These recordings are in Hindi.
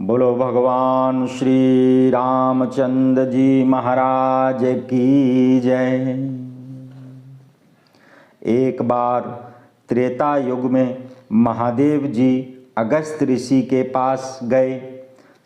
बोलो भगवान श्री रामचंद्र जी महाराज की जय। एक बार त्रेता युग में महादेव जी अगस्त ऋषि के पास गए।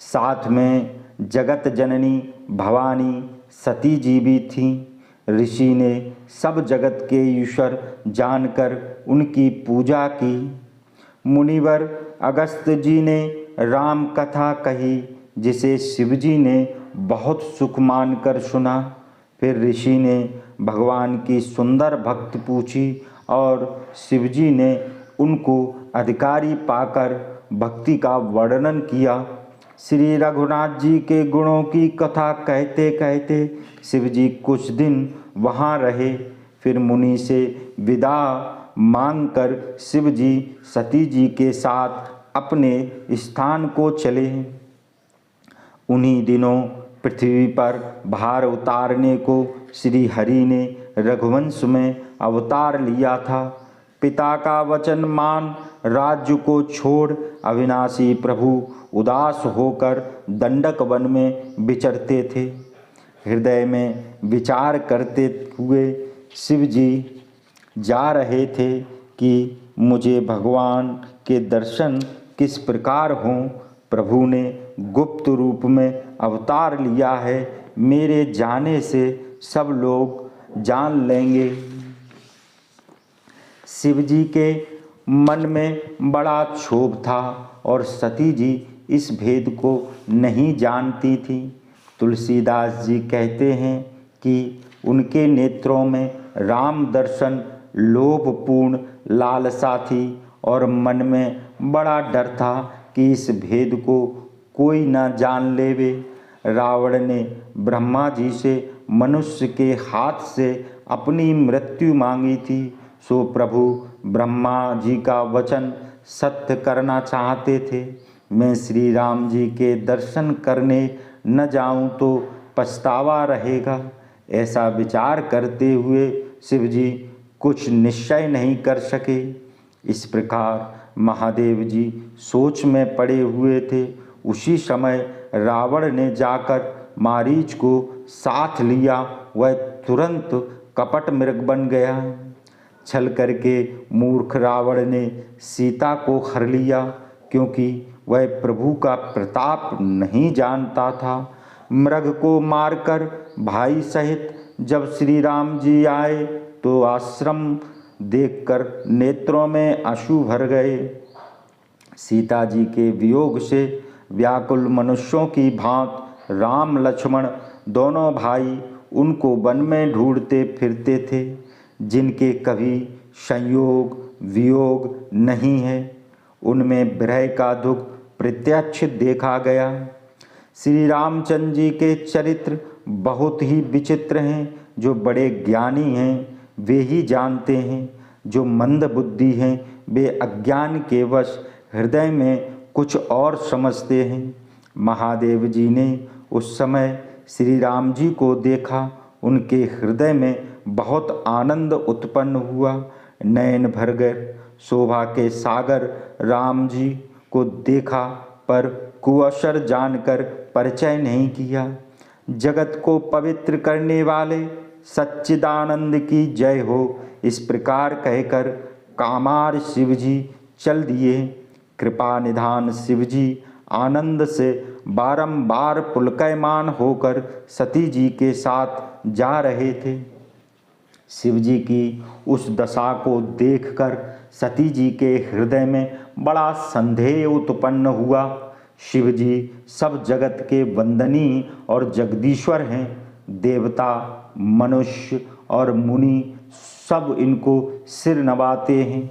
साथ में जगत जननी भवानी सती जी भी थीं। ऋषि ने सब जगत के ईश्वर जानकर उनकी पूजा की। मुनिवर अगस्त जी ने राम कथा कही, जिसे शिवजी ने बहुत सुख मानकर सुना। फिर ऋषि ने भगवान की सुंदर भक्ति पूछी और शिवजी ने उनको अधिकारी पाकर भक्ति का वर्णन किया। श्री रघुनाथ जी के गुणों की कथा कहते कहते शिवजी कुछ दिन वहाँ रहे। फिर मुनि से विदा मांगकर शिवजी सती जी के साथ अपने स्थान को चले। उन्हीं दिनों पृथ्वी पर भार उतारने को श्री हरि ने रघुवंश में अवतार लिया था। पिता का वचन मान राज्य को छोड़ अविनाशी प्रभु उदास होकर दंडक वन में विचरते थे। हृदय में विचार करते हुए शिवजी जा रहे थे कि मुझे भगवान के दर्शन किस प्रकार हों। प्रभु ने गुप्त रूप में अवतार लिया है, मेरे जाने से सब लोग जान लेंगे। शिवजी के मन में बड़ा क्षोभ था और सती जी इस भेद को नहीं जानती थी। तुलसीदास जी कहते हैं कि उनके नेत्रों में राम दर्शन लोभपूर्ण लालसा थी और मन में बड़ा डर था कि इस भेद को कोई न जान लेवे। रावण ने ब्रह्मा जी से मनुष्य के हाथ से अपनी मृत्यु मांगी थी। सो प्रभु ब्रह्मा जी का वचन सत्य करना चाहते थे। मैं श्री राम जी के दर्शन करने न जाऊं तो पछतावा रहेगा। ऐसा विचार करते हुए शिवजी कुछ निश्चय नहीं कर सके। इस प्रकार महादेव जी सोच में पड़े हुए थे। उसी समय रावण ने जाकर मारीच को साथ लिया। वह तुरंत कपट मृग बन गया। छल करके मूर्ख रावण ने सीता को हर लिया, क्योंकि वह प्रभु का प्रताप नहीं जानता था। मृग को मारकर भाई सहित जब श्री राम जी आए तो आश्रम देखकर नेत्रों में आंसू भर गए। सीता जी के वियोग से व्याकुल मनुष्यों की भांति राम लक्ष्मण दोनों भाई उनको वन में ढूंढते फिरते थे। जिनके कभी संयोग वियोग नहीं है, उनमें विरह का दुख प्रत्यक्ष देखा गया। श्री रामचंद्र जी के चरित्र बहुत ही विचित्र हैं। जो बड़े ज्ञानी हैं वे ही जानते हैं। जो मंद बुद्धि हैं वे अज्ञान के वश हृदय में कुछ और समझते हैं। महादेव जी ने उस समय श्री राम जी को देखा। उनके हृदय में बहुत आनंद उत्पन्न हुआ। नयन भर गए। शोभा के सागर राम जी को देखा, पर कुअवसर जानकर परिचय नहीं किया। जगत को पवित्र करने वाले सच्चिदानंद की जय हो, इस प्रकार कहकर कामार शिवजी चल दिए। कृपा निधान शिवजी आनंद से बारंबार पुलकायमान होकर सती जी के साथ जा रहे थे। शिवजी की उस दशा को देखकर सती जी के हृदय में बड़ा संदेह उत्पन्न हुआ। शिवजी सब जगत के वंदनीय और जगदीश्वर हैं। देवता मनुष्य और मुनि सब इनको सिर नवाते हैं।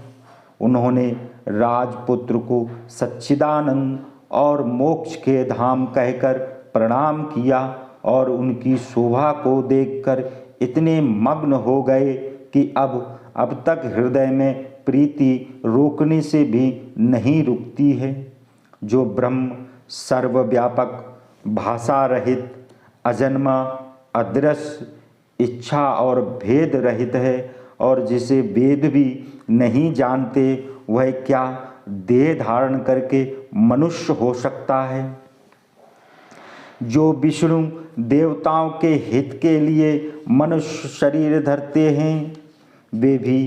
उन्होंने राजपुत्र को सच्चिदानंद और मोक्ष के धाम कहकर प्रणाम किया और उनकी शोभा को देखकर इतने मग्न हो गए कि अब तक हृदय में प्रीति रोकने से भी नहीं रुकती है। जो ब्रह्म सर्वव्यापक भाषा रहित अजन्मा अदृश्य इच्छा और भेद रहित है और जिसे वेद भी नहीं जानते, वह क्या देह धारण करके मनुष्य हो सकता है। जो विष्णु देवताओं के हित के लिए मनुष्य शरीर धरते हैं वे भी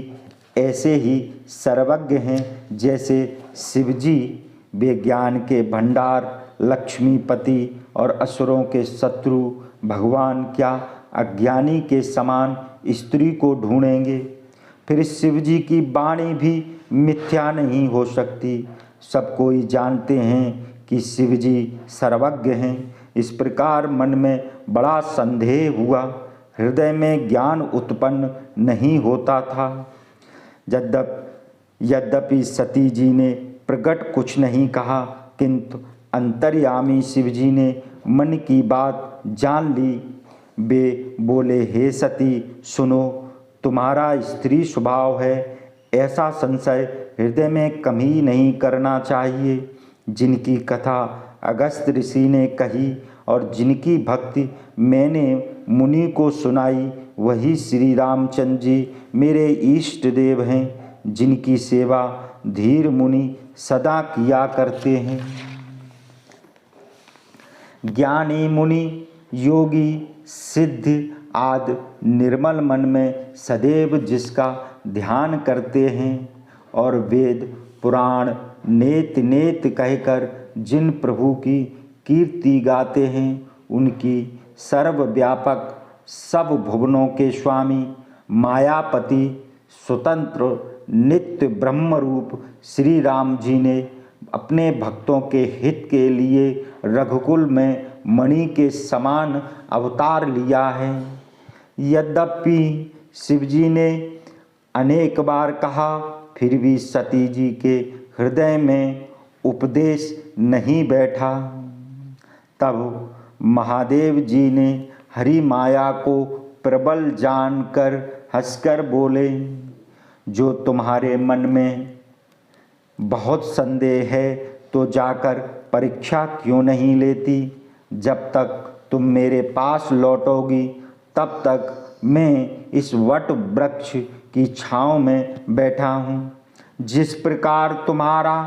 ऐसे ही सर्वज्ञ हैं जैसे शिवजी। वे ज्ञान के भंडार, लक्ष्मीपति और असुरों के शत्रु भगवान क्या अज्ञानी के समान स्त्री को ढूंढेंगे। फिर शिवजी की वाणी भी मिथ्या नहीं हो सकती। सब कोई जानते हैं कि शिवजी सर्वज्ञ हैं। इस प्रकार मन में बड़ा संदेह हुआ, हृदय में ज्ञान उत्पन्न नहीं होता था। यद्यपि सती जी ने प्रकट कुछ नहीं कहा, किंतु अंतर्यामी शिवजी ने मन की बात जान ली। वे बोले, हे सती सुनो, तुम्हारा स्त्री स्वभाव है, ऐसा संशय हृदय में कमी नहीं करना चाहिए। जिनकी कथा अगस्त ऋषि ने कही और जिनकी भक्ति मैंने मुनि को सुनाई, वही श्री रामचंद्र जी मेरे इष्ट देव हैं, जिनकी सेवा धीर मुनि सदा किया करते हैं। ज्ञानी मुनि, योगी, सिद्ध आदि निर्मल मन में सदैव जिसका ध्यान करते हैं और वेद पुराण नेत नेत कहकर जिन प्रभु की कीर्ति गाते हैं, उनकी सर्वव्यापक सब भुवनों के स्वामी, मायापति, स्वतंत्र नित्य ब्रह्म रूप श्री राम जी ने अपने भक्तों के हित के लिए रघुकुल में मणि के समान अवतार लिया है। यद्यपि शिवजी ने अनेक बार कहा, फिर भी सती जी के हृदय में उपदेश नहीं बैठा। तब महादेव जी ने हरि माया को प्रबल जानकर हंसकर बोले, जो तुम्हारे मन में बहुत संदेह है तो जाकर परीक्षा क्यों नहीं लेती। जब तक तुम मेरे पास लौटोगी तब तक मैं इस वट वृक्ष की छाँव में बैठा हूँ। जिस प्रकार तुम्हारा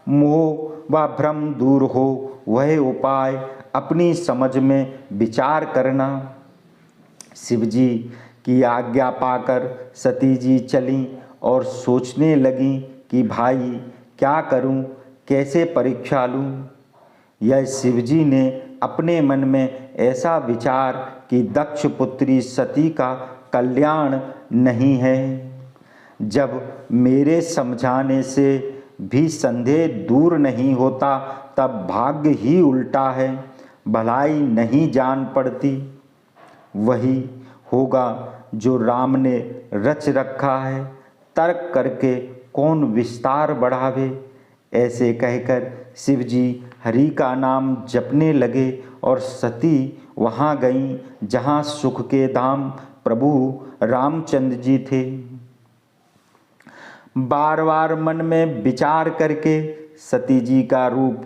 मोह व भ्रम दूर हो, वह उपाय अपनी समझ में विचार करना। शिवजी की आज्ञा पाकर सती जी चलीं और सोचने लगीं कि भाई क्या करूं, कैसे परीक्षा लूं। यह शिवजी ने अपने मन में ऐसा विचार कि दक्ष पुत्री सती का कल्याण नहीं है। जब मेरे समझाने से भी संदेह दूर नहीं होता, तब भाग्य ही उल्टा है, भलाई नहीं जान पड़ती। वही होगा जो राम ने रच रखा है, तर्क करके कौन विस्तार बढ़ावे। ऐसे कहकर शिवजी हरि का नाम जपने लगे और सती वहाँ गईं जहाँ सुख के धाम प्रभु रामचंद्र जी थे। बार बार मन में विचार करके सती जी का रूप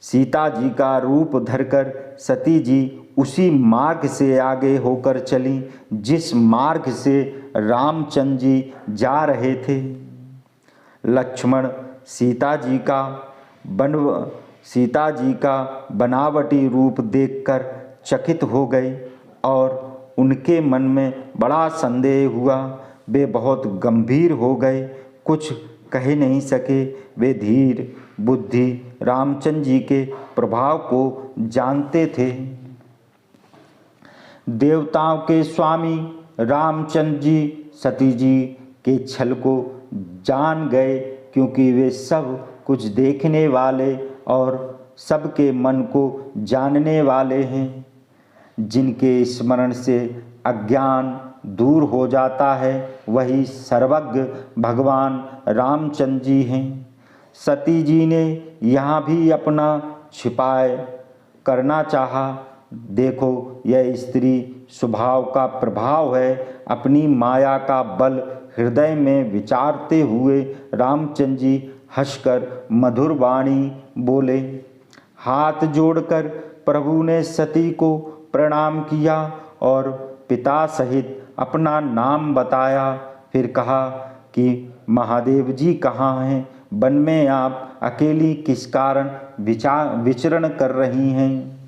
सीता जी का रूप धरकर सती जी उसी मार्ग से आगे होकर चली जिस मार्ग से रामचंद्र जी जा रहे थे। लक्ष्मण सीता जी का बनावटी रूप देखकर चकित हो गए और उनके मन में बड़ा संदेह हुआ। वे बहुत गंभीर हो गए, कुछ कह नहीं सके। वे धीर बुद्धि रामचंद्र जी के प्रभाव को जानते थे। देवताओं के स्वामी रामचंद्र जी सती जी के छल को जान गए, क्योंकि वे सब कुछ देखने वाले और सबके मन को जानने वाले हैं। जिनके स्मरण से अज्ञान दूर हो जाता है, वही सर्वज्ञ भगवान रामचंद्र जी हैं। सती जी ने यहाँ भी अपना छिपाए करना चाहा। देखो, यह स्त्री स्वभाव का प्रभाव है। अपनी माया का बल हृदय में विचारते हुए रामचंद्र जी हंसकर मधुर वाणी बोले। हाथ जोड़कर प्रभु ने सती को प्रणाम किया और पिता सहित अपना नाम बताया। फिर कहा कि महादेव जी कहाँ हैं? वन में आप अकेली किस कारण विचरण कर रही हैं?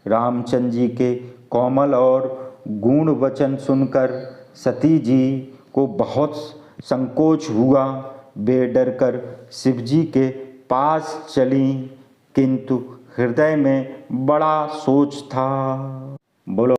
रामचंद्र जी के कोमल और गूढ़ वचन सुनकर सती जी को बहुत संकोच हुआ। वे डर कर शिव जी के पास चली, किंतु हृदय में बड़ा सोच था। बोलो।